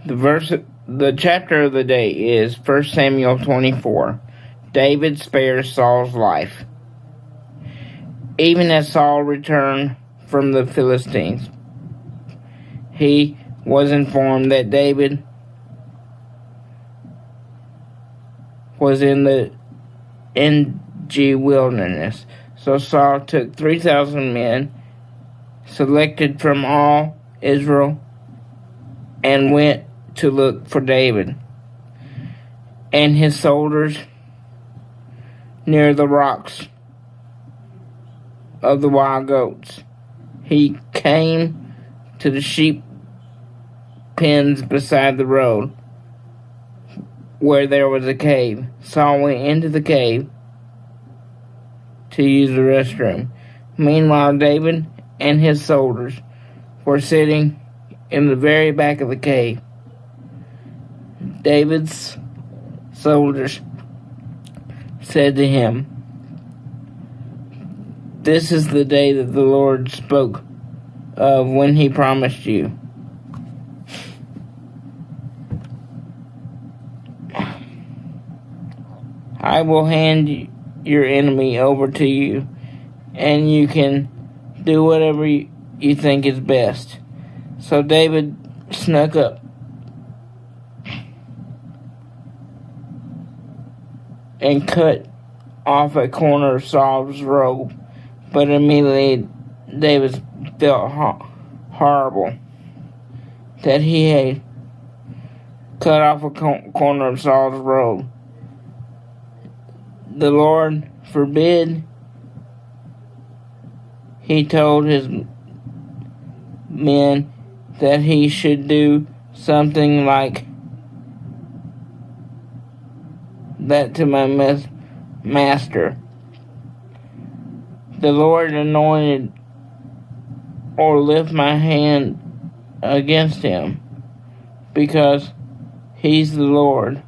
The chapter of the day is 1 Samuel 24. David spares Saul's life. Even as Saul returned from the Philistines, he was informed that David was in the En-gedi wilderness. So Saul took 3,000 men, selected from all Israel, and went to look for David and his soldiers near the rocks of the wild goats. He came to the sheep pens beside the road where there was a cave. Saul went into the cave to use the restroom. Meanwhile, David and his soldiers were sitting in the very back of the cave. David's soldiers said to him, "This is the day that the Lord spoke of when he promised you. I will hand your enemy over to you, and you can do whatever you think is best." So David snuck up and cut off a corner of Saul's robe, but immediately David felt horrible that he had cut off a corner of Saul's robe. "The Lord forbid," he told his men, "that he should do something like that to my master. The Lord anointed or lift my hand against him, because he's the Lord's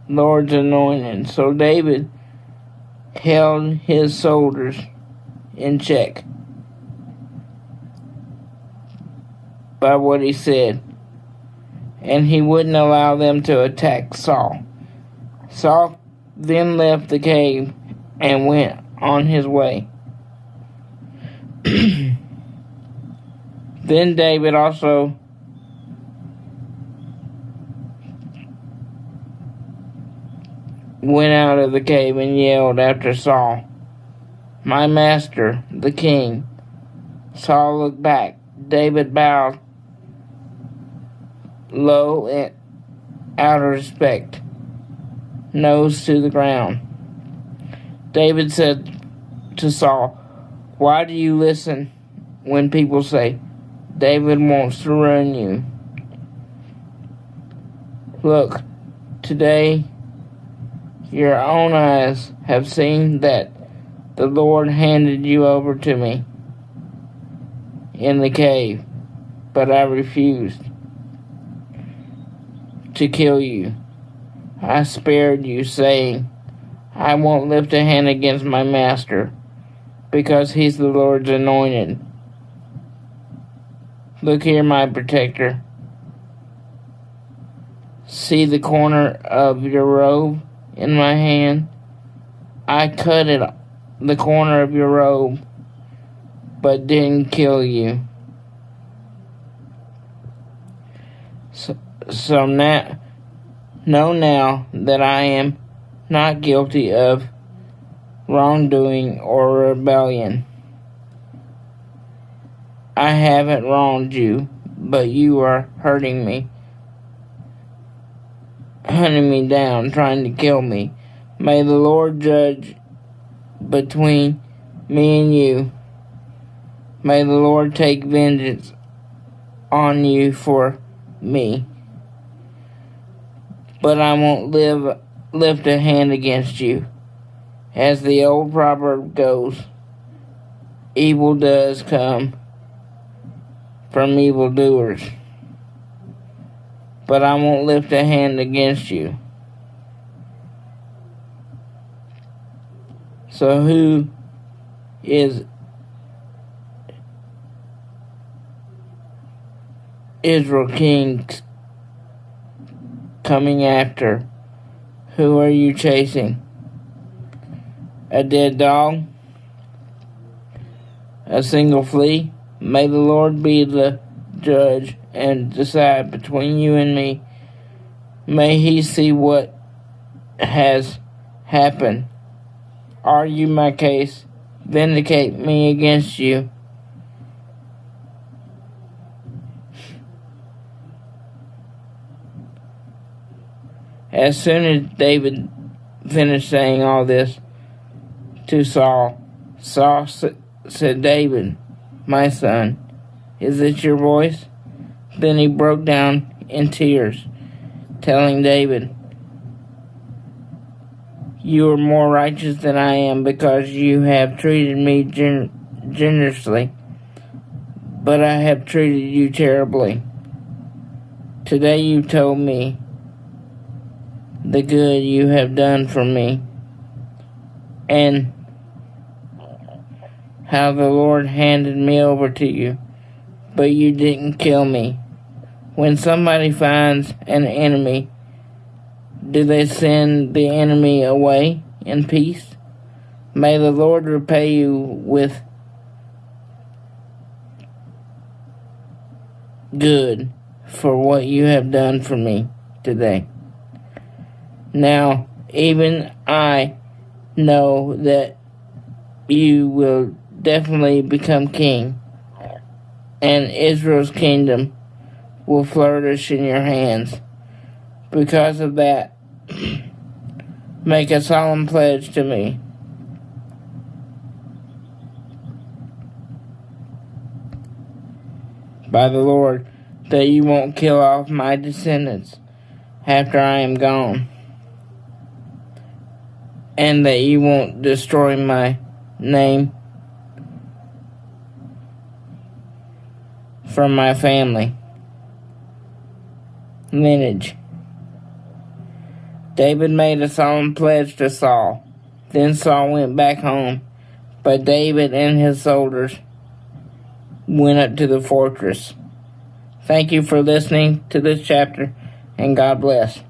anointed." So David held his soldiers in check by what he said, and he wouldn't allow them to attack Saul. Saul then left the cave and went on his way. Then David also went out of the cave and yelled after Saul, "My master, the king." Saul looked back. David bowed low and out of respect, nose to the ground. David said to Saul, "Why do you listen when people say, 'David wants to ruin you'? Look, today your own eyes have seen that the Lord handed you over to me in the cave, but I refused to kill you. I spared you, saying, 'I won't lift a hand against my master, because he's the Lord's anointed.' Look here, my protector. See the corner of your robe in my hand? I cut the corner of your robe, but didn't kill you. So now, know now that I am not guilty of wrongdoing or rebellion. I haven't wronged you, but you are hunting me down, trying to kill me. May the Lord judge between me and you. May the Lord take vengeance on you for me. But I won't lift a hand against you. As the old proverb goes, evil does come from evildoers. But I won't lift a hand against you. So who is Israel king coming after? Who are you chasing? A dead dog? A single flea? May the Lord be the judge and decide between you and me. May he see what has happened. Argue my case. Vindicate me against you. As soon as David finished saying all this to Saul, Saul said, David, my son, is it your voice? Then he broke down in tears, telling David, you are more righteous than I am because you have treated me generously, but I have treated you terribly. Today you told me the good you have done for me, and how the Lord handed me over to you, but you didn't kill me. When somebody finds an enemy, do they send the enemy away in peace? May the Lord repay you with good for what you have done for me today. Now, even I know that you will definitely become king, and Israel's kingdom will flourish in your hands. Because of that, make a solemn pledge to me. By the Lord, that you won't kill off my descendants after I am gone, and that you won't destroy my name from my family lineage. David made a solemn pledge to Saul. Then Saul went back home, but David and his soldiers went up to the fortress. Thank you for listening to this chapter, and God bless.